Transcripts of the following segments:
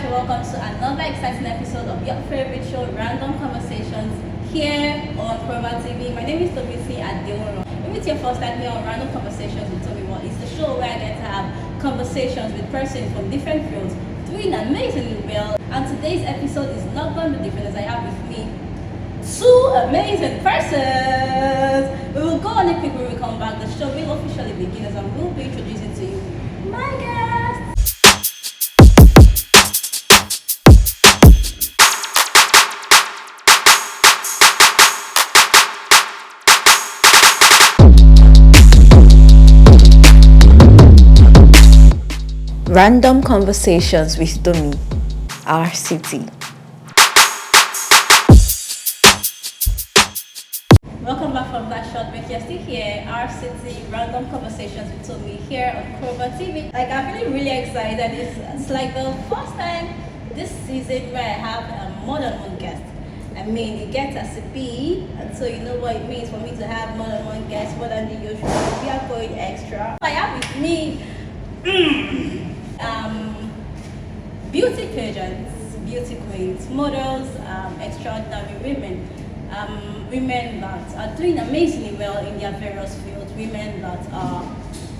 welcome to another exciting episode of your favorite show, Random Conversations, here on Proba TV. My name is Tobisi Adeoro. If it's your first time here on Random Conversations with Toby Moore, it's the show where I get to have conversations with persons from different fields doing amazingly well. And today's episode is not going to be different, as I have with me two amazing persons. We will go on a quick when we come back. The show will officially begin as I will be introducing to you my guests. Random Conversations with Domi, our city. Welcome back from that short break. You're still here, our city, Random Conversations with Domi here on Proba TV. Like, I'm really excited. It's like the first time this season where I have more than one guest. I mean, it gets as a B, and so you know what it means for me to have more than one guest, more than the usual. We are going extra. I have with me beauty pageants, beauty queens, models, extraordinary women, women that are doing amazingly well in their various fields, women that are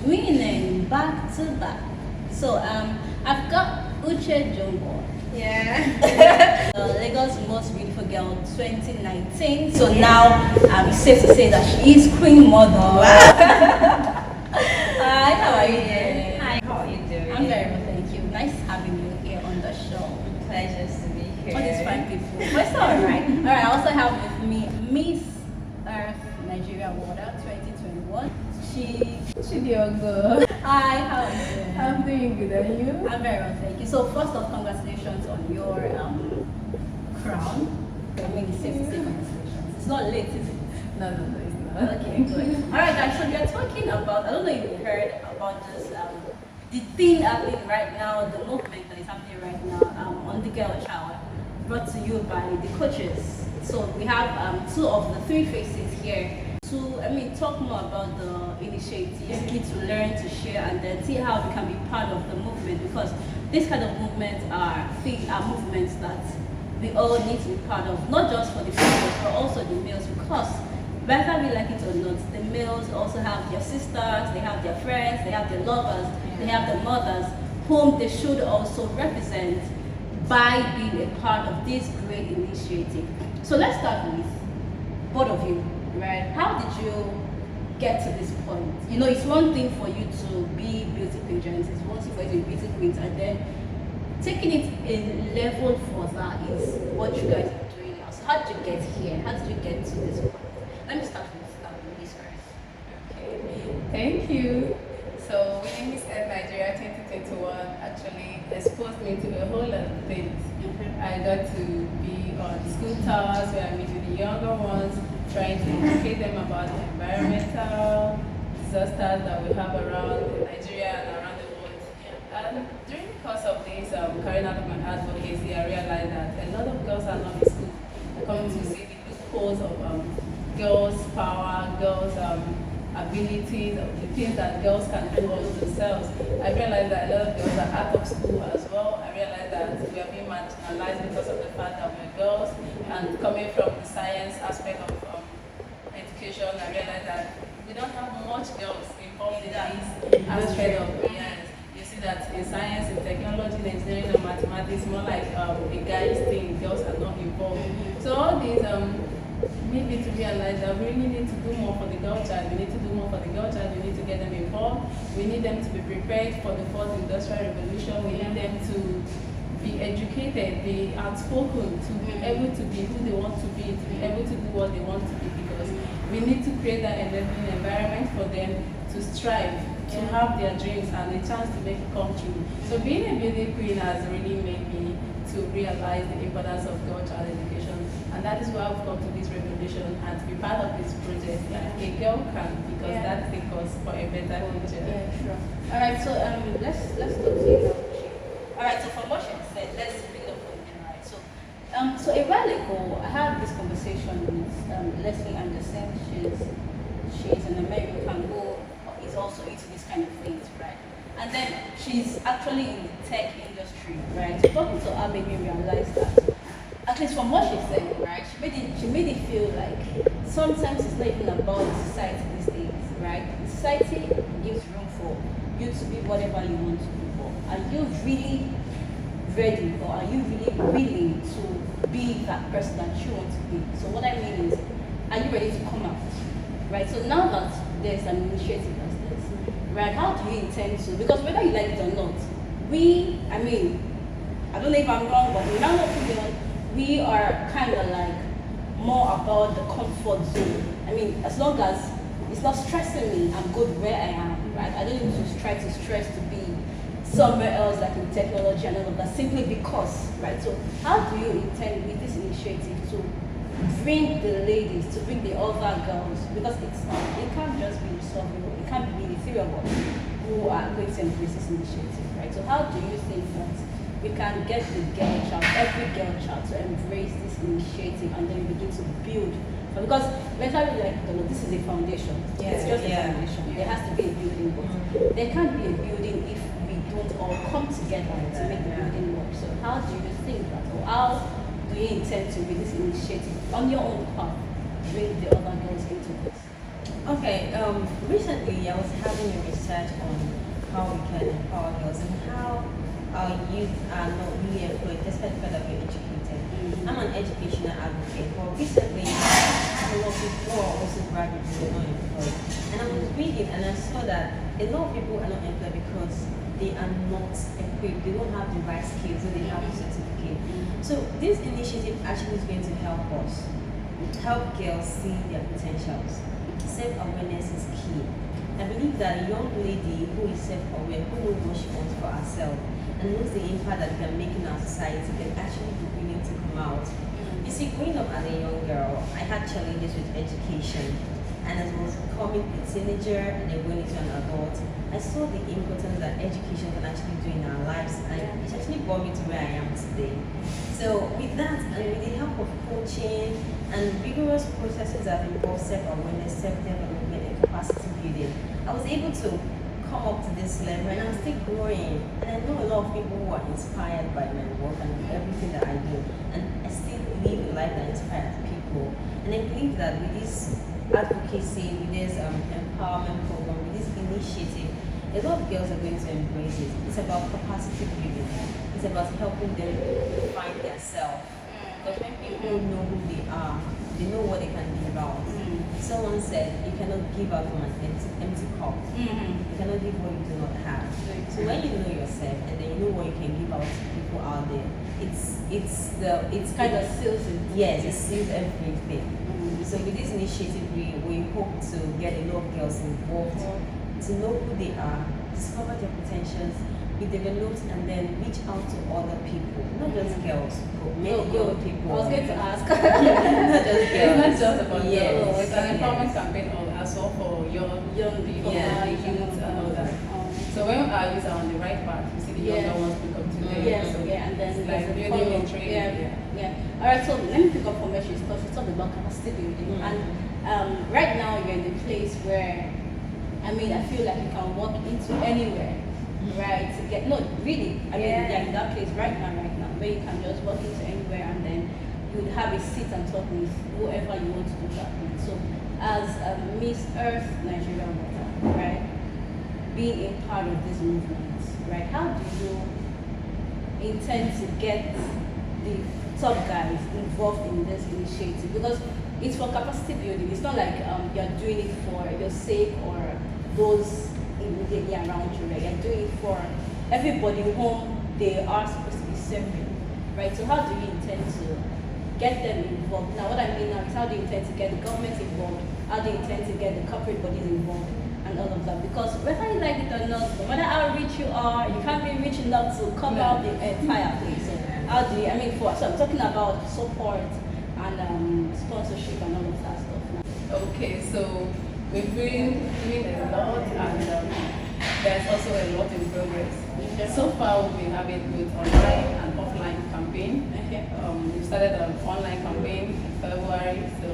winning back to back. So I've got Uche Jombo. Yeah. Lagos Most Beautiful Girl 2019. So now it's safe to say that she is Queen Mother. Hi, how are you doing? Hi, how are you doing? I'm very well, thank you. Nice having you here on the show. Pleasures to be here. All these fine people. But it's alright. Alright, I also have with me Miss Earth Nigeria Water 2021. Chidiogo. Hi, how are you doing? I'm doing good, and you? I'm very well, thank you. So first off, congratulations on your crown. I mean, it's safe to say congratulations. It's not late, is it? No, it's not. Okay, good. Alright guys, so we are talking about, I don't know if you heard about this, the thing happening right now, the movement that is happening right now on the girl shower, brought to you by the coaches. So we have two of the three faces here to, talk more about the initiative, get to learn, to share, and then see how we can be part of the movement, because this kind of movements are movements that we all need to be part of, not just for the females, but also the males, because whether we like it or not, the males also have their sisters, they have their friends, they have their lovers, they have their mothers, whom they should also represent by being a part of this great initiative. So let's start with both of you, right? How did you get to this point? You know, it's one thing for you to be beauty pageants, it's one thing for you to be beauty queens, and then taking it a level further is what you guys are doing now. So how did you get here? How did you get to this point? Let me start with this first. Okay. Thank you. So, winning Miss Nigeria 2021 actually exposed me to a whole lot of things. I got to be on school towers where I meet with the younger ones, trying to educate them about the environmental disasters that we have around Nigeria and around the world. And during the course of this, carrying out of my advocacy, I realized that a lot of girls are not in school. I come to see the loopholes of girls' power, girls' abilities, the things that girls can do all themselves. I realized that a lot of girls are out of school as well. I realized that we are being marginalized because of the fact that we're girls. And coming from the science aspect of education, I realized that we don't have much girls involved in this aspect of science. You see that in science, in technology, in engineering, and mathematics, more like a guy's thing. Girls are not involved. So all these made me to realize that we really need to do more for the girl child. We need to do more for the girl child. We need to get them involved. We need them to be prepared for the fourth industrial revolution. We need them to be educated, be outspoken, to be able to be who they want to be, to be able to do what they want to be, because we need to create that enabling environment for them to strive, to have their dreams and a chance to make it come true. So being a beauty queen has really made me to realize the importance of girl child education. And that is why I've come to this revolution and to be part of this project. A girl can, because that's the cause for a better future. Yeah, sure. Alright, so let's talk to you now. Alright, so from what she said, let's pick it up from there, right? So a while ago, I had this conversation with Leslie Anderson. She's an American who is also into this kind of things, right? And then she's actually in the tech industry, right? So talking to her made me realize that, at least from what she said, right, she made it feel like sometimes it's not even about the society these days, right? The society gives room for you to be whatever you want to be for. Are you really ready, or are you really willing to be that person that you want to be? So what I mean is, are you ready to come out? Right? So now that there's an initiative as this, right, how do you intend to, because whether you like it or not, I don't know if I'm wrong, but in my opinion, we are kind of like more about the comfort zone. I mean, as long as it's not stressing me, I'm good where I am, right? I don't need to try to stress to be somewhere else, like in technology and all of that, simply because, right? So how do you intend with this initiative to bring the ladies, to bring the other girls, because it can't just be solvable, it can't be the three of us who are going to embrace this initiative, right? So how do you think that we can get the girl child, every girl child, to embrace this initiative and then begin to build? Because mentally, like, this is a foundation. It's just a foundation. There has to be a building, but there can't be a building if we don't all come together to make the building work. So how do you think that, or how do you intend to with this initiative on your own path, bring the other girls into this? Okay, recently I was having a research on how we can empower girls and how our youth are not really employed despite the fact that we're educated. I'm an educational advocate, but recently a lot of people are also graduates who are not employed. And I was reading and I saw that a lot of people are not employed because they are not equipped, they don't have the right skills, so they have a certificate. So this initiative actually is going to help us, help girls see their potentials. Self-awareness is key. I believe that a young lady who is self-aware, who knows what she wants for herself, and knows the impact that we can make in our society, can actually be willing to come out. You see, growing up as a young girl, I had challenges with education. And as I was becoming a teenager and then going into an adult, I saw the importance that education can actually do in our lives, and it actually brought me to where I am today. So with that, and with the help of coaching and rigorous processes that involve self-awareness, self-development, and capacity building, I was able to come up to this level, and I'm still growing. And I know a lot of people who are inspired by my work and everything that I do, and I still live a life that inspires people. And I believe that with this advocacy, with this empowerment program, with this initiative, a lot of girls are going to embrace it. It's about capacity building. It's about helping them find their self. Because when people know who they are, they know what they can give out. Someone said, you cannot give out from an empty cup. You cannot give what you do not have. So when you know yourself and then you know what you can give out to people out there, it's Kind of seals it. Yes, it seals everything. So with this initiative, we hope to get a lot of girls involved, to know who they are, discover their potentials, be developed, and then reach out to other people, not just girls, but many young people. I was going to ask. Not just girls. It's not just about Yes. girls. It's an empowerment campaign as well for young people, youth, and all that. So when our youth are on the right path, you see the younger ones pick up today. Yes, So and then it's there's like a building follow. and training. All right, so let me pick up from where she started. She talked about capacity building, and right now you're in the place where, I feel like you can walk into anywhere, right? To get you're in that place right now, where you can just walk into anywhere and then you would have a seat and talk with whoever you want to do that with. So, as Miss Earth Nigeria Water, right, being a part of this movement, right? How do you intend to get the top guys involved in this initiative? Because it's for capacity building. It's not like you're doing it for your sake or those immediately around you. Right? You're doing it for everybody whom they are supposed to be serving, right? So how do you intend to get them involved? Now, what I mean now is, how do you intend to get the government involved? How do you intend to get the corporate bodies involved? And all of that, because whether you like it or not, no matter how rich you are, you can't be rich enough to cover the entire place. So how do you, so I'm talking about support and sponsorship and all of that stuff now. Okay, so we've been doing a lot, and there's also a lot in progress. So far, we've been having both online and offline campaign. We started an online campaign in February, so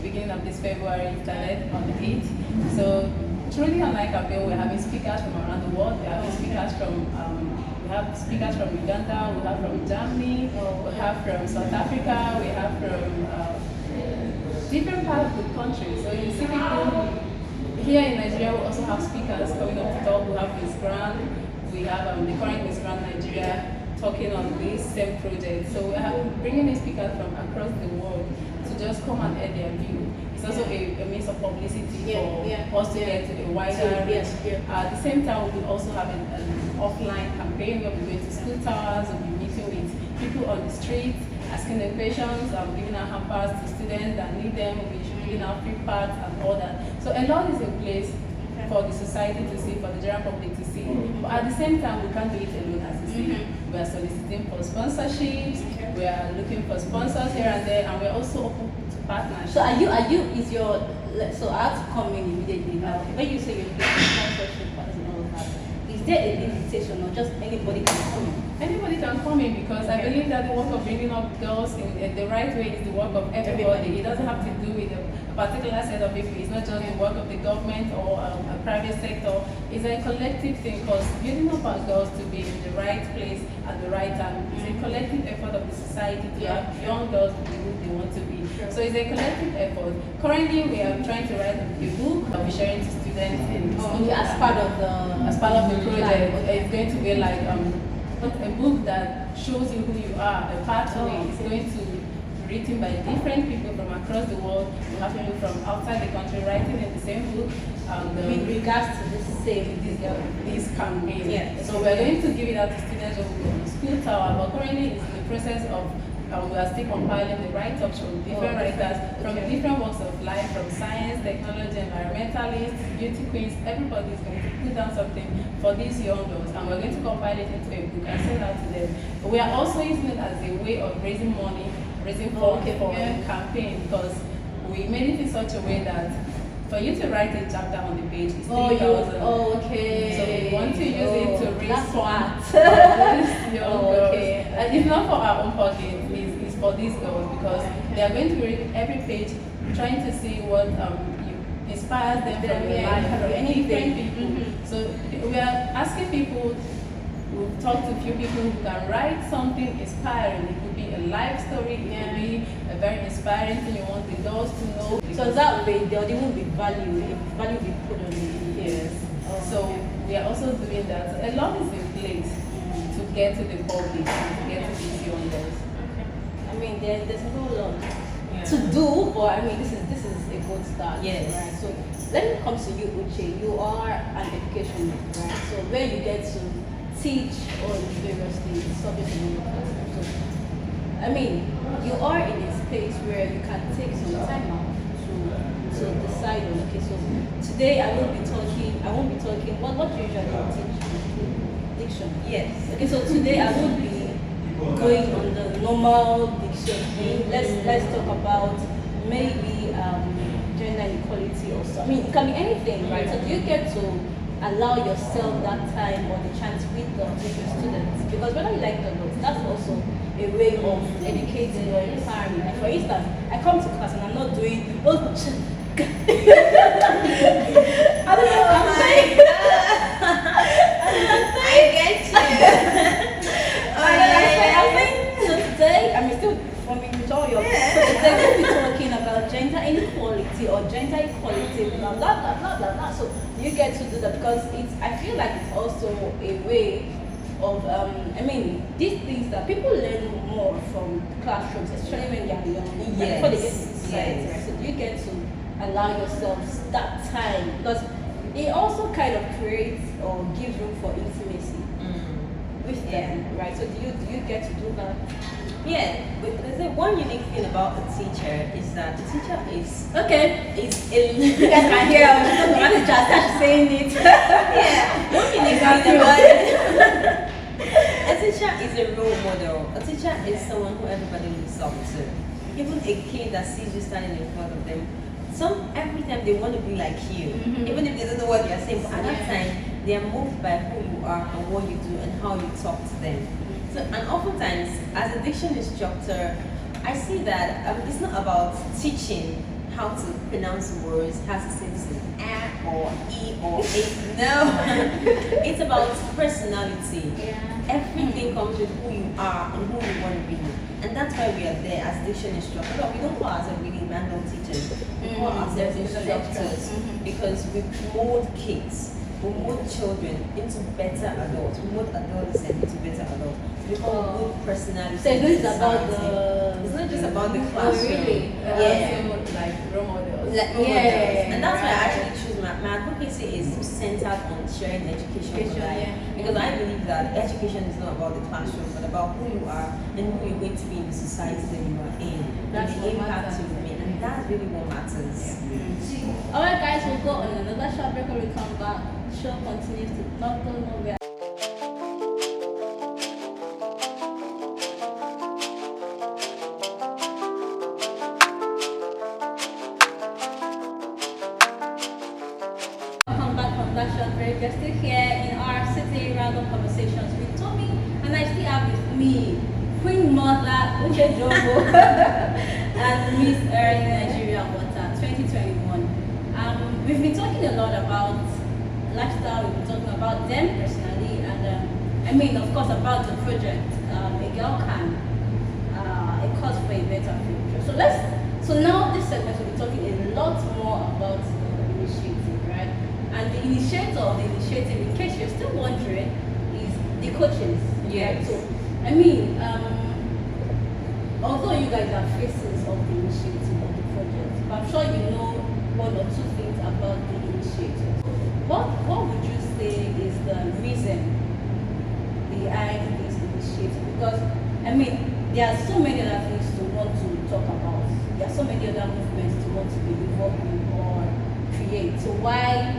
beginning of this February, we started on the 8th. So truly unlike campaign, we're having speakers from around the world. We're having speakers from we have speakers from Uganda, we have from Germany, we have from South Africa, we have from different parts of the country. So you see people here in Nigeria. We also have speakers coming up to talk. We have Miss Grand, we have the current Miss Grand Nigeria talking on this same project. So we're bringing in speakers from across the world to just come and air their view. It's also a means of publicity for us to get to a wider reach. At the same time, we'll also have an offline campaign where we're going to school towers, we'll be meeting with people on the street, asking them questions, giving out hampers to students that need them, we'll be giving out free pads and all that. So a lot is in place for the society to see, for the general public to see. But at the same time, we can't do it alone, as you see. We are soliciting for sponsorships, we are looking for sponsors here and there, and we're also open to partnerships. So so I have to come in immediately now. When you say you're looking for sponsorship and all of that, is there an invitation or just anybody can come in? Anybody can come in, because I believe that the work of bringing up girls in the right way is the work of everybody. It doesn't have to do with a particular set of people. It's not just the work of the government or a private sector. It's a collective thing, because building up our girls to be in the right place at the right time is a collective effort of the society to have young girls be who they want to be. So it's a collective effort. Currently, we are trying to write a book that we're sharing to students in school as part of the project. It's going to be like a book that shows you who you are, a pathway. It's going to be written by different people from across the world. We have people from outside the country writing in the same book. With regards to this campaign. Yeah. So we're going to give it out to students of the school tower, but currently it's in the process of we are still compiling the write-ups from different writers from different walks of life, from science, technology, environmentalists, beauty queens. Everybody is going to put down something for these young girls, and we're going to compile it into a book and send out to them. But we are also using it as a way of raising money, raising funds for the campaign, because we made it in such a way that for you to write a chapter on the page is 3,000. Okay. So we want to use it to raise that's funds for these young girls. Okay. And it's not for our own pocket, it's for these girls, because they are going to read every page trying to see what inspires them from their life, from different people. So we are asking people. We've talked to a few people who can write something inspiring. It could be a life story, it could be a very inspiring thing you want the girls to know. So that way there won't be value, if value be put on it. Yes. So we are also doing that. So a lot is in place to get to the public, to get to these young girls. I mean, there's a whole lot to do, but I mean, this is a good start. Yes. Right. So let me come to you, Uche. You are an educationist, right? So where you get to teach on various things, subjects and all of that. So, I mean, you are in a space where you can take some time out to decide on, okay, so today I won't be talking, what do you usually teach? Diction. Yes. Okay, so today I won't be going on the normal diction thing. Let's talk about maybe gender inequality or so. I mean, it can be anything, right? So do you get to allow yourself that time or the chance with your students? Because whether you like it or not, that's also a way of educating or inspiring. Like for instance, I come to class and I'm not doing I don't know what I'm saying. I get you. I'm saying, so today, I'm still forming joy of so today we'll be talking about gender inequality or gender equality, blah blah blah blah blah blah. So you get to do that because I feel like it's also a way of I mean, these things that people learn more from classrooms, especially when they are young, Yes. before they get to society, right? So you get to allow yourselves that time because it also kind of creates or gives room for intimacy with them, right? So do you get to do that? Yeah, but there's one unique thing about a teacher is that the teacher is Okay. you guys can hear I'm just saying it. Yeah, one unique thing about it. A teacher is a role model. A teacher is someone who everybody looks up to. Even a kid that sees you standing in front of them, every time they want to be like you, even if they don't know what you're saying, but at that time they are moved by who you are and what you do and how you talk to them. So, and oftentimes, as a diction instructor, I see that it's not about teaching how to pronounce words, how to say this is or e or a. No, it's about personality. Everything comes with who you are and who you want to be. And that's why we are there as diction instructors. No, we don't call ourselves really random teachers. We call ourselves instructors because we mold kids, we mold children into better adults, we mold adolescents into better adults. We call good personality. So it's not about it's not just about the classroom. Really? Yeah. Like role models. Like role models. And that's why I actually choose my advocacy is centered on sharing education for life. Because I believe that education is not about the classroom, but about who you are and who you're going to be in the society that you are in. That's and the what impact matters. you make. And that's really what matters. Alright guys, we'll go on another short break when we come back. Show continues to not go nowhere. Welcome back from that short break. We're still here in our city random conversations with Tommy, and I still have with me Queen Mother Uche Jombo and Miss Earth Nigeria Water 2021. We've been talking a lot about lifestyle, we've been talking about them personally, and I mean, of course, about the project, A Girl Can, a cause for a better future. So now this segment we'll be talking a lot more about the initiative, right? And the initiator of the initiative, in case you're still wondering, is the coaches. Yes. Right? So, I mean, although you guys are faces of the initiative of the project, but I'm sure you know one or two things about the initiative. What would you say is the reason behind this initiative? Because, I mean, there are so many other things to want to talk about. There are so many other movements to want to be involved in or create. So why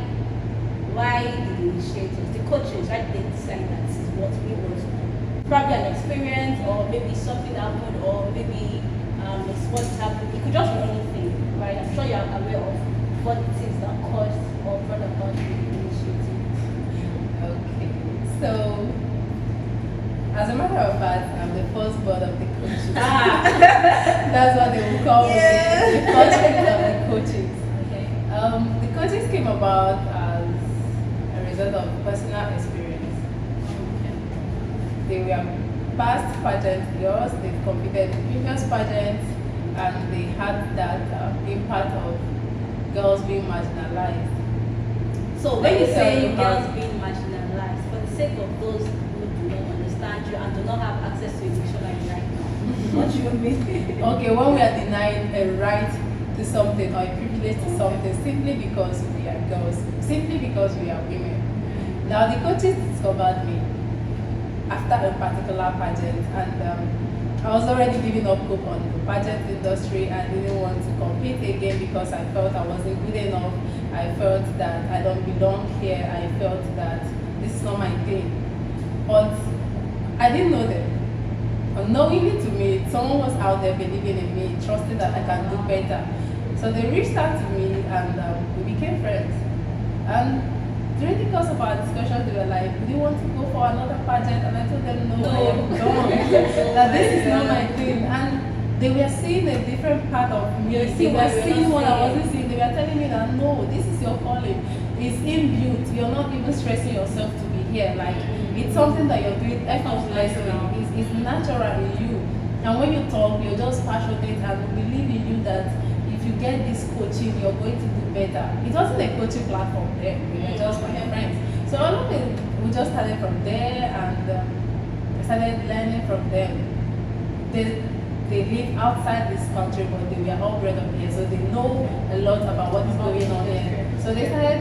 the initiators, the coaches, right? They decide that this is what we want to do. Probably an experience, or maybe something happened, or maybe it's what happened. It could just be anything, right? I'm sure you are aware of what it is that caused or brought about the initiative. Okay, so as a matter of fact, I'm the first board of the coaches. That's what they will call me, the first board of the coaches. Okay. The coaches came about as a result of personal experience. They were past pageant girls, they competed in previous pageants, and they had that impact of girls being marginalized. So when you say So, girls being marginalized, for the sake of those who do not understand you and do not have access to a dictionary right now, what do you mean? Okay, when we are denied a right to something or a privilege to something simply because we are girls, simply because we are women. Now the coaches discovered me after a particular pageant, and I was already giving up hope on the pageant industry. I didn't want to compete again because I felt I wasn't good enough. I felt that I don't belong here. I felt that this is not my thing. But I didn't know them. Unknowingly to me, someone was out there believing in me, trusting that I can do better. So they reached out to me, and we became friends. And during the course of our discussions, they were like, "Do you want to go for another pageant?" And I told them, "No, I am done. That this is not my thing." And they were seeing a different part of me. They were seeing what I wasn't seeing. They were telling me that, "No, this is your calling. It's inbuilt. You're not even stressing yourself to be here. Like, it's something that you're doing effortlessly. It's natural in you. And when you talk, you're just passionate, and we believe in you that if you get this coaching, you're going to do better." It wasn't a coaching platform there. We were just my friends. So all of it, we just started from there, and I started learning from them. They live outside this country, but they were all bred up here, so they know a lot about what is going on here. So they started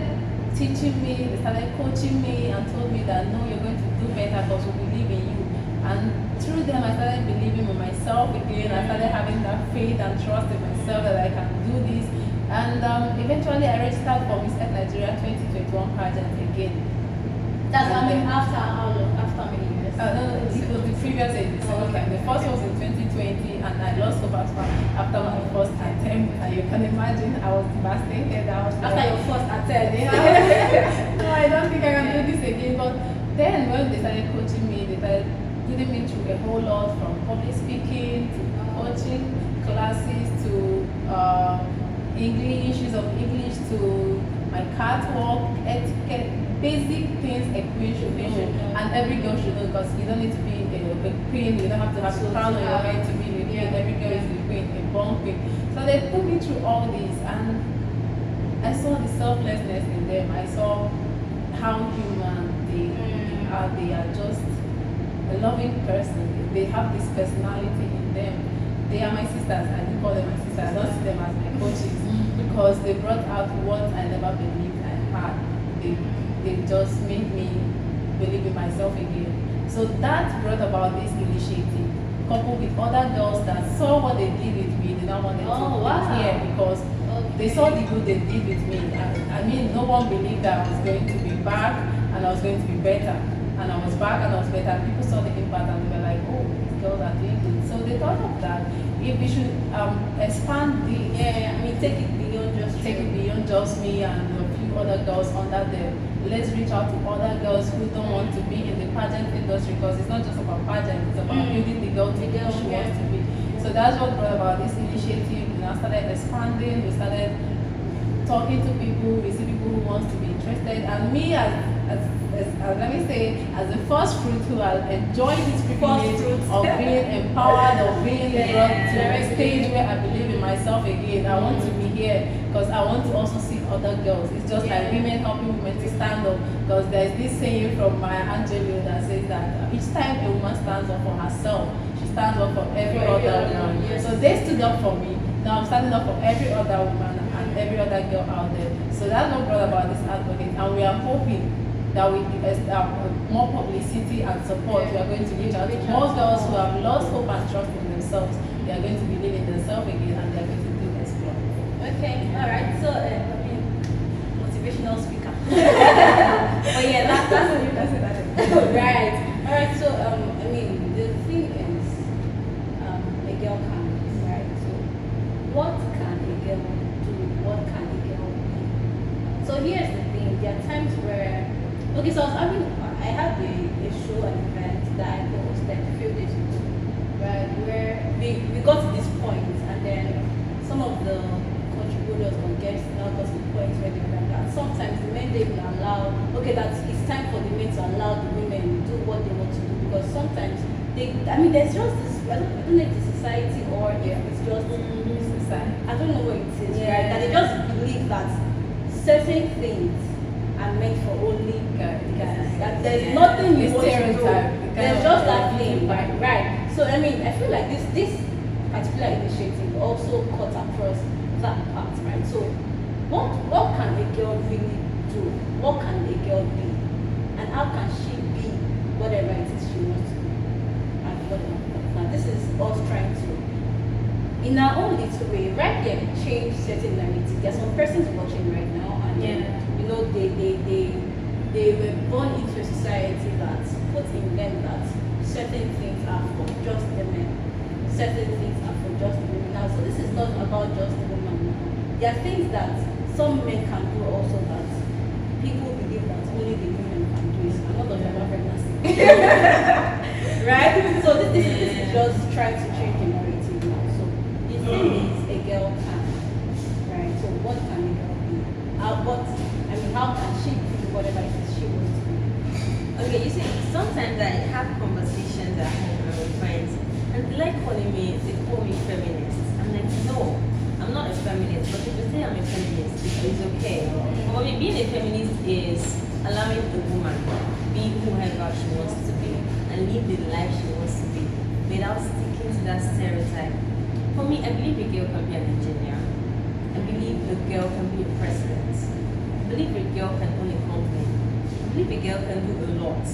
teaching me, they started coaching me, and told me that, "No, you're going to do better because we believe in you." And through them, I started believing in myself again. I started having that faith and trust in myself that I can do this. And eventually, I registered for Miss Nigeria 2021 pageant again. That's after how long? After how many years? No, it was the previous edition. Okay. The first was in 2020, and I lost over after my first attempt. And you can imagine, I was devastated. I was After your first attempt. yeah. No, I don't think I can do this again. But then when they started coaching me, they started putting me through a whole lot, from public speaking to coaching classes to English, use of English to my catwalk, etiquette, basic things, equation, and every girl should know because you don't need to be a queen, you don't have to have a crown on your head to be a queen, every girl is a queen, a born queen. So they put me through all this and I saw the selflessness in them. I saw how human they are. They are just a loving person. They have this personality in them. They are my sisters. I do call them my sisters. I don't see them as my coaches because they brought out what I never believed I had. They just made me believe in myself again. So that brought about this initiative, coupled with other girls that saw what they did with me. They now wanted to be here because they saw the good they did with me. I mean, no one believed that I was going to be back and I was going to be better. And I was back and I was better. People saw the impact and they were like, oh, these girls are doing good. So they thought of that. If we should expand the take it beyond just me and a few other girls under them. Let's reach out to other girls who don't want to be in the pageant industry because it's not just about pageant, it's about building the girl to be who she wants to be. So that's what brought about this initiative. We now started expanding, we started talking to people, we see people who want to be interested, and me as let me say, as the first fruit who has enjoyed this privilege of being empowered, of being brought to a stage where I believe in myself again. I want to be here because I want to also see other girls. It's just like women helping women to stand up because there's this saying from Maya Angelou that says that each time a woman stands up for herself, she stands up for every other woman. So they stood up for me. Now I'm standing up for every other woman and every other girl out there. So that's what brought about this advocate, and we are hoping that with more publicity and support, we are going to reach out to more girls who have lost hope and trust in themselves. They are going to believe in themselves again and they are going to do explore. Okay, alright, so motivational speaker. But yeah, that's what you can say that. Right. Alright, so I mean the thing is a girl can, right? So what can a girl do? What can a girl be? So here's the thing, there are times where so I had a show, an event that I hosted a few days ago, right, where we got to this point and then some of the contributors or guests now got to the point where they were like that sometimes the men they will allow, that it's time for the men to allow the women do what they want to do because sometimes there's just this, I don't know if it's society or if it's just society, I don't know what it is, right, that they just believe that certain things are meant for only guys. That there's nothing you want to do. There's just that thing, right? So I feel like this particular initiative also cut across that part, right? So what can a girl really do? What can a girl be? And how can she be whatever it is she wants to be? And whatever. Now this is us trying to, in our own little way, right here, change certain narrative. There's some persons watching right now and they were born into a society that put in them that certain things are for just the men, certain things are for just the women. Now, so this is not about just the woman now. There are things that some men can do also that people believe that only the women can do. I'm not talking about pregnancy. Right? So this is just trying to change the narrative now. So the thing is a girl can, right? So what can a girl be? How can she do whatever it is she wants to do? Okay, you see, sometimes I have conversations at home with friends, and they like calling me, they call me feminist. I'm like, no, I'm not a feminist, but if you say I'm a feminist, it's okay. For me, being a feminist is allowing the woman be whoever she wants to be and live the life she wants to be without sticking to that stereotype. For me, I believe a girl can be an engineer. I believe a girl can be a president. I believe a girl can own a company. I believe a girl can do a lot.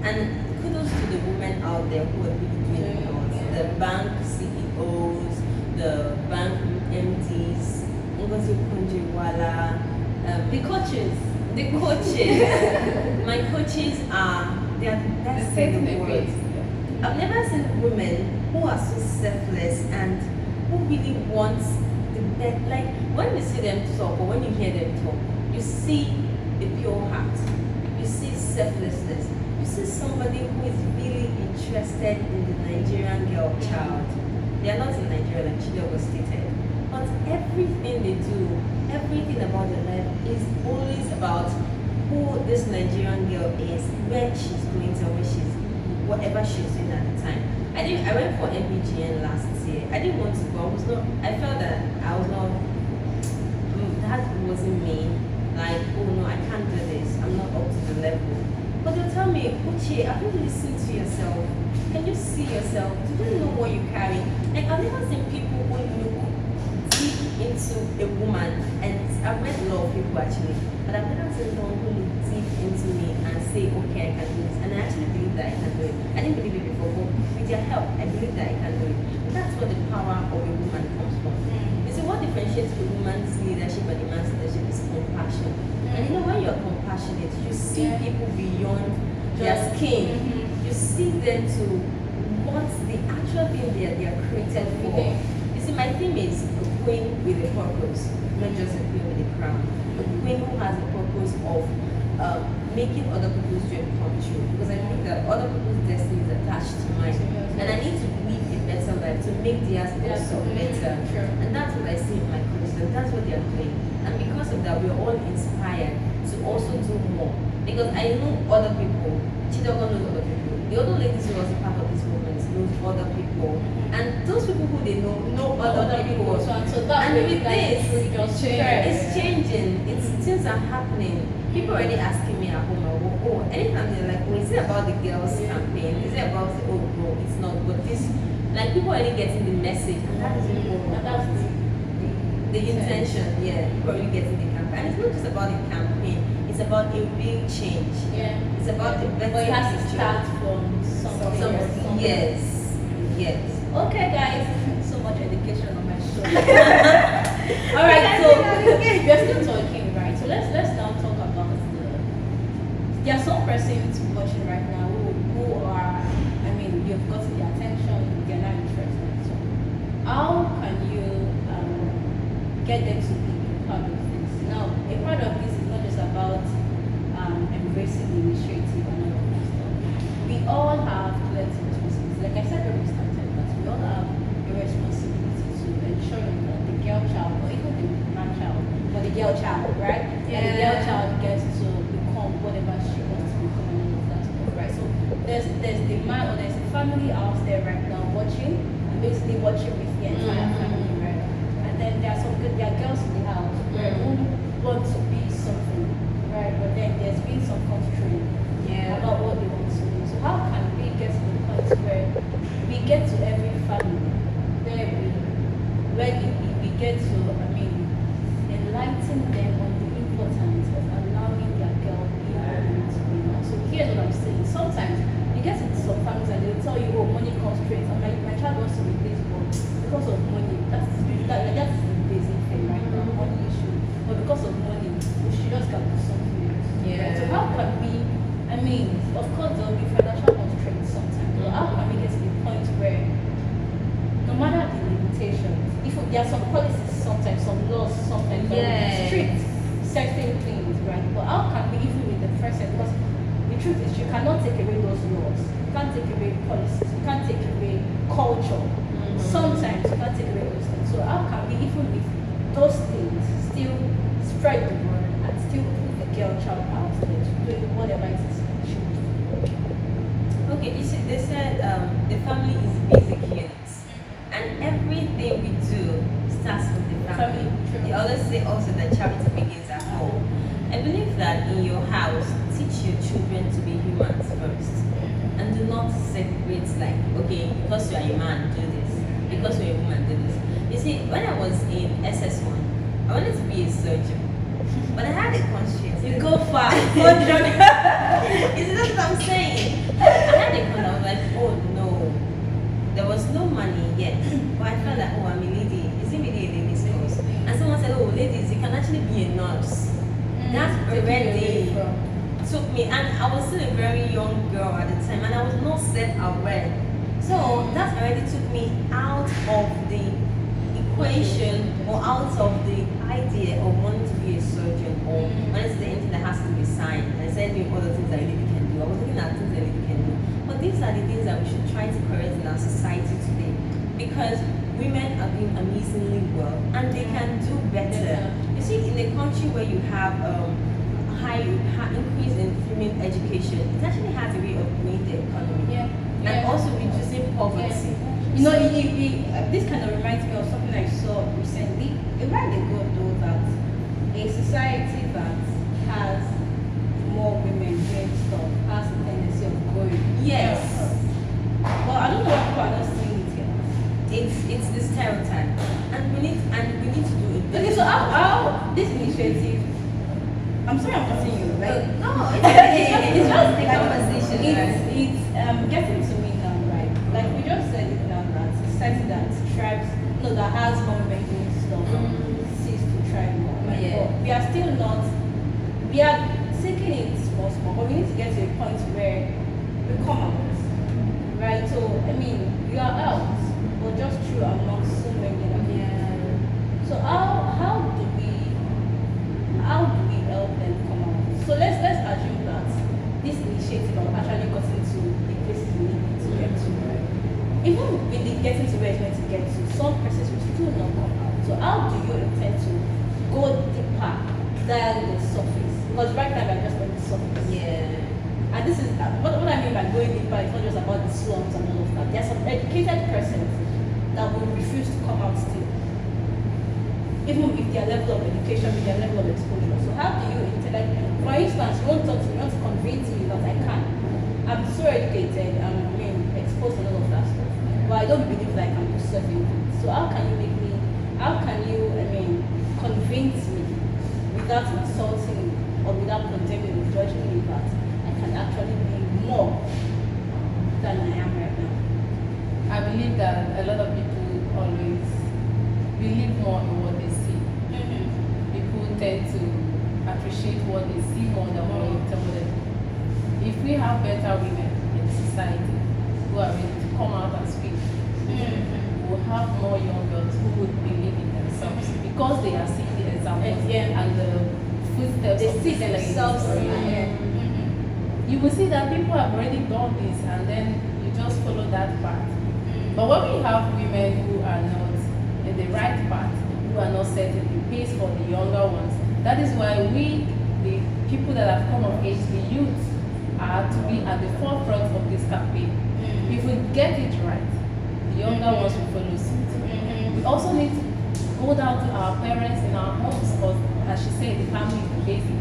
And kudos to the women out there who are really doing a lot. The bank CEOs, the bank MDs, the coaches. My coaches are, that's the word. I've never seen women who are so selfless and who really want the best. Like when you see them talk or when you hear them talk, you see a pure heart, you see selflessness, you see somebody who is really interested in the Nigerian girl child. They are not in Nigeria like Chidiogo stated, but But everything they do, everything about their life is always about who this Nigerian girl is, where she's going to, whatever she's doing at the time. I went for MBGN last year. I didn't want to go. I felt that I was not, that wasn't me. Like, oh no, I can't do this. I'm not up to the level. But they'll tell me, Uche, have you listened to yourself? Can you see yourself? Do you know what you carry? Like, I've never seen people who look deep into a woman, and I've met a lot of people actually, but I've never seen someone who look deep into me and say, okay, I can do this. And I actually believe that I can do it. I didn't believe it before, but with your help, I believe that I can do it. But that's where the power of a woman comes from. You see, what differentiates a woman's leadership and a man's leadership is compassion. And you know, when you're compassionate, you see people beyond their skin. You see them to what the actual thing they are created for. You see, my theme is a queen with a purpose, not just a queen with a crown. A queen who has a purpose of making other people's dreams come true. Because I think that other people's destiny is attached to mine. And I need to live a better life to make theirs also better. And that's what I see in my colleagues, and that's what they are doing. And because of that, we're all inspired to also do more. Because I know other people, Chidiogo knows other people. The other ladies who was a part of this movement knows other people. And those people who they know other people. So And with this, it's it's changing. Things are happening. People already asking me at home, oh, anytime they're like, oh, is it about the girls campaign? Is it about, oh, no, it's not. But this, like, people already getting the message. And that is important. And that's the intention, people already getting the campaign. And it's not just about the campaign, it's about a real change. It's about a better But it has to future. start from something. Yes. Okay, guys, so much education on my show. All right, so we're still talking, right? So let's now talk about there are some persons watching right now who are, I mean, you've gotten their attention, they're not interested. So how can you get them to be a part of this? Now, a part of this is not just about embracing the initiative and all of that stuff. We all have plenty of responsibilities. Like I said when we started, that we all have a responsibility to ensuring that the girl child, or even the man child, but the girl child, right? And the girl child gets to become whatever she wants to become and all of that stuff, right? So there's the man or there's a family out there right now watching, and basically watching with the entire family, right? And then there are girls in the house who want to be something, right? But then there's been some constraint about what they want to do. So how can we get to the point where we get to every family, where we get to, I mean, enlighten them on the importance of allowing their girl be able to be now. So here's what I'm saying. Sometimes you get into some families and they'll tell you, oh, money constraints, and my child wants to be this, but because of money, that's the basic thing right now, money issue. But because of money, she just can do something else. Right? So how can we, I mean, of course there will be financial constraints sometimes, but how can we get to the point where no matter the limitations, if there are some policies sometimes, some laws sometimes that will restrict certain things, right? But how can we, even with the first step, because the truth is you cannot take away those laws, you can't take away policies, you can't take away culture. Sometimes you can't take away those things. So how can we, even with those things, still spread the word and still put the girl child out there to do whatever it is she wants to do? Okay, you see, they said the family is basic units, and everything we do starts with the family. They always say also that charity begins at home. I believe that in your house, teach your children to be humans first, and do not separate like, okay, because you are a man, do this, because you're a woman, do this. You see, when I was in SS1, I wanted to be a surgeon, but I had a constraint. You go far. You see, that's what I'm saying. I had a constraint. I was like, oh no, there was no money yet, but I felt like, oh, I'm a lady. Is it really a ladies course? And someone said, oh, ladies, you can actually be a nurse. That already took me, and I was still a very young girl at the time, and I was not self-aware. So that already took me out of the equation or out of the idea of wanting to be a surgeon or wanting to do anything that has to be signed. And I said doing other things that a lady can do. I was looking at things that a lady can do. But these are the things that we should try to correct in our society today, because women are doing amazingly well, and they can do better. You see, in a country where you have high increase in female education, it actually has a way of growing the economy and also reducing poverty. You know, this kind of reminds me of something I saw recently. A while ago, though, that a society that has more women doing stuff has a tendency of growing. Yes. Well, I don't know what people are not seeing it here. It's the stereotype, and we need to do it. Okay, so how this initiative? I'm sorry, I'm cutting you. Like, No, it's just the conversation. It's getting to me now, right? Like we just said it now that society that strives, no, that has more women doing stuff, cease to try more. Right? Yeah. But we are still not. We are taking it small, but we need to get to a point where we come out, right? So I mean, we are out, but just through among so many other people. So how do we help them come out? So let's assume that this initiative has actually gotten to the places we need it to get to. Right? Even with it getting to where it's meant to get to, some persons will still not come out. So how do you intend to go deeper than the surface? Because right now we're just on the surface. Yeah. And this is what I mean by going deeper. It's not just about the slums and all of that. There are some educated persons that will refuse to come out still, even with their level of education, with their level of exposure. So how do you intend? Like, for instance, you want to talk to me, you want to convince me that I can. I'm so educated. I mean, exposed to all of that stuff, but I don't believe that I can do certain things. So how can you make me? How can you? I mean, convince me without insulting me or without condemning or judging me that I can actually be more than I am right now. I believe that a lot of people always believe more in what they see. People tend to appreciate what they see more than what you tell them. If we have better women in society who are ready to come out and speak, we'll have more young girls who would believe in themselves because they are seeing the examples and the footsteps of see these ladies. themselves. You will see that people have already done this and then you just follow that path. But when we have women who are not in the right path, who are not setting the pace for the younger ones, that is why we, the people that have come of age, the youth, are to be at the forefront of this campaign. If we get it right, the younger ones will follow suit. We also need to go down to our parents in our homes, because as she said, the family is the basic.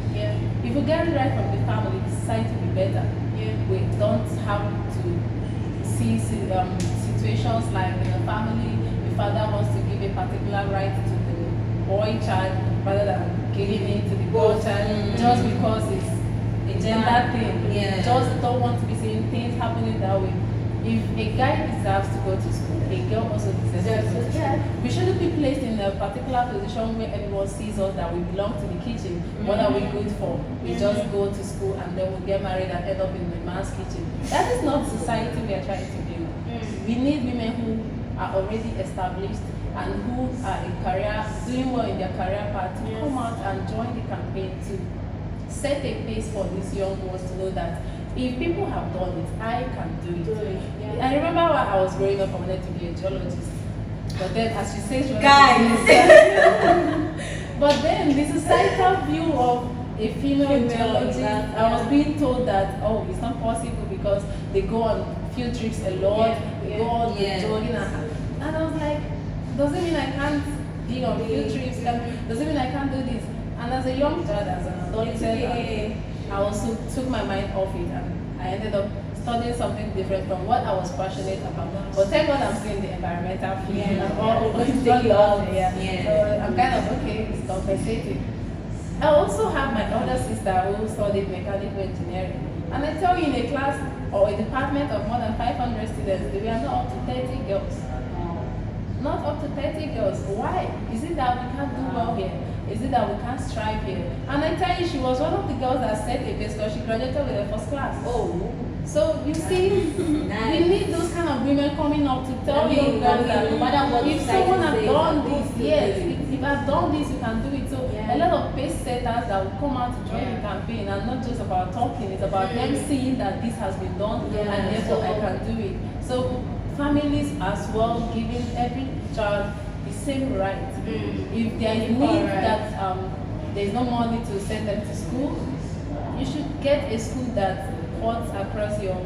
If we get it right from the family, the society will be better. We don't have to see situations like in a family, the father wants to give a particular right to the boy child rather than giving it to the girl child just because it's a gender thing. Just don't want to be seeing things happening that way. If a guy deserves to go to school, a girl also deserves to go to school. We shouldn't be placed in a particular position where everyone sees us that we belong to the kitchen. What are we good for? We just go to school and then we get married and end up in the man's kitchen. That is not the society we are trying to build. We need women who are already established and who are in career, doing well in their career path to come out and join the campaign to set a pace for these young ones to know that if people have done it, I can do it. I remember when I was growing up, I wanted to be a geologist. But then, as you say, but then the societal view of a female geologist, I was being told that, oh, it's not possible because they go on field trips a lot, they go on jogging, and I was like, does it mean I can't be on field trips? Does it mean I can't do this? And as a young child, as an adolescent, I also took my mind off it and I ended up studying something different from what I was passionate about. But thank God I'm still in the environmental field and all going to take it out. So I'm kind of okay, it's compensating. I also have my older sister who studied mechanical engineering. And I tell you, in a class or a department of more than 500 students, we are not up to 30 girls. Not up to 30 girls. Why? Is it that we can't do well here? Is it that we can't strive here? And I tell you, she was one of the girls that set a base because she graduated with a first class. Oh. So you see, we need those kind of women coming up to tell you girls that no matter what, if someone has done this, if I've done this, you can do it. So a lot of pace setters that will come out to join the campaign, and not just about talking, it's about them seeing that this has been done and therefore I can do it. So families as well giving every child the same right. If there is need that there is no money to send them to school, you should get a school that cuts across your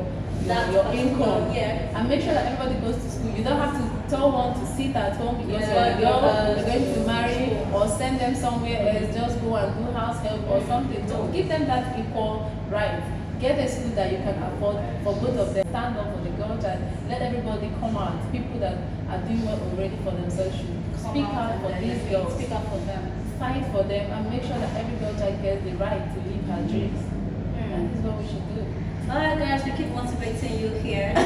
income, and make sure that everybody goes to school. You don't have to tell one to sit at home because you're a girl, you're going to marry, or send them somewhere else, just go and do house help or something. So give them that equal right. Get a school that you can afford for both of them. Stand up for the girl child. Let everybody come out. People that are doing well already for themselves should speak out for these girls. Speak up for them. Fight for them and make sure that every girl child gets the right to live her dreams. And this is what we should do. Alright guys, we keep motivating you here. We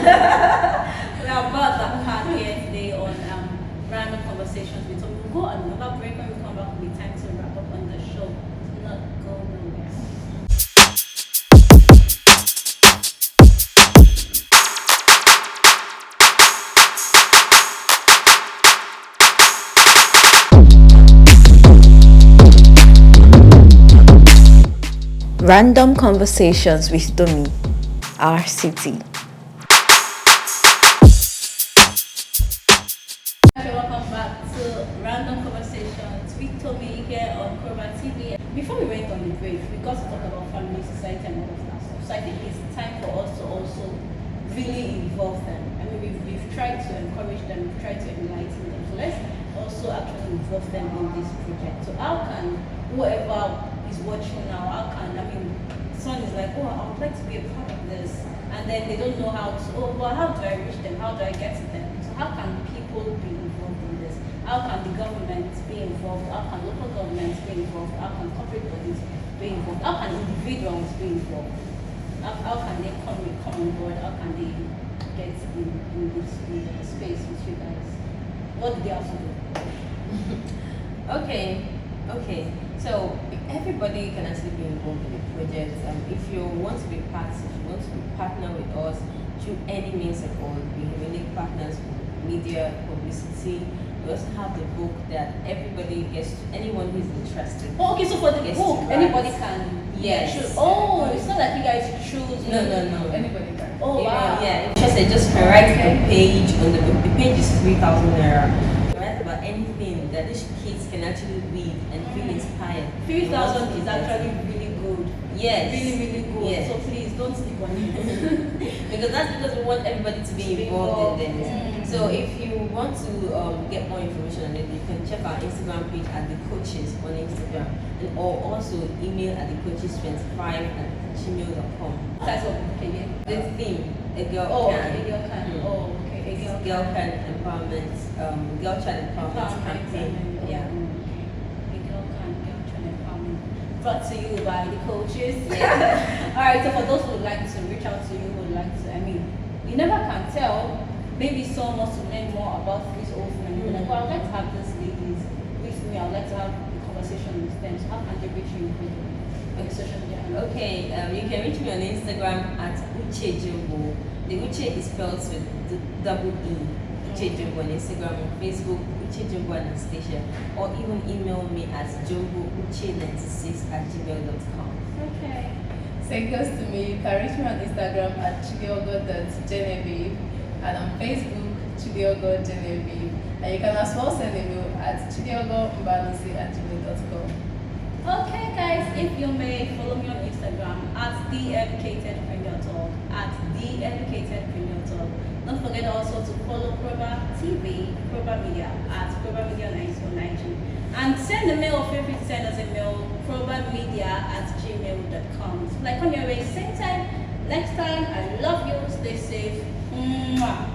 are about that part here today on random conversations. We'll go on another break. When we come back, it'll be time to wrap up on the show. Do not go nowhere. Random Conversations with Domi, our city. Okay, welcome back to Random Conversations with Tommy here on Cobra TV. Before we went on the break, we got to talk about family, society, and all of that stuff. So I think it's time for us to also really involve them. I mean, we've tried to encourage them, we've tried to enlighten them. So let's also actually involve them in this project. So how can whoever is watching now, someone is like, oh, I would like to be a part of this, and then they don't know how to, how do I reach them, how do I get to them? So how can people be involved in this? How can the government be involved? How can local governments be involved? How can corporate bodies be involved? How can individuals be involved? How can they come on board? How can they get in this space with you guys? What do they have to do? Okay. So everybody can actually be involved in the project. If you want to be part, if you want to partner with us through any means at all, we need partners for media, publicity. We also have the book that everybody gets. Anyone who is interested. Oh, okay. So for the book, anybody can. Yes. Choose. Oh, it's not like you guys choose. No. Anybody can. Oh wow. Yeah. Just can write a page on the book. The page is 3,000 naira. Write about anything that these kids can actually read and feel inspired. 3,000 is actually really good. Yes. Really good. Yes. So please don't sleep on it. because we want everybody to be involved in this. So if you want to get more information on it, you can check our Instagram page at the coaches on Instagram, or also email at thecoaches25@gmail.com. That's what okay. The theme, a girl can. A girl can. Oh, okay. A Girl can empowerment, girl child empowerment campaign. Yeah. A girl child empowerment. Brought to you by the coaches. Yeah. Alright, so for those who would like to reach out to you, who would like to, you never can tell. Maybe someone wants to learn more about this whole thing. And like, well, I'd like to have these ladies with me. I'd like to have a conversation with them. So how can they reach you on social media? Okay, you can reach me on Instagram at Uche Jombo. The Uche is spelled with double E. Uche Jombo on Instagram, on Facebook, Uche Jombo Anastasia, or even email me at jombouche96@gmail.com. Okay. Same goes to me. You can reach me on Instagram at Chidiogo.Genevieve, and on Facebook, Chidiogo Genevieve. And you can as well send a mail at Chidiogo@gmail.com. Okay, guys, if you may follow me on Instagram at @TheEducatedPremier Talk, @TheEducatedPremier. Don't forget also to follow Cobra TV, Cobra Media at Cobra Media 909. And send a mail, feel free to send us a mail, probamedia@gmail.com. So like on your way, same time, next time. I love you. Stay safe. Mwah.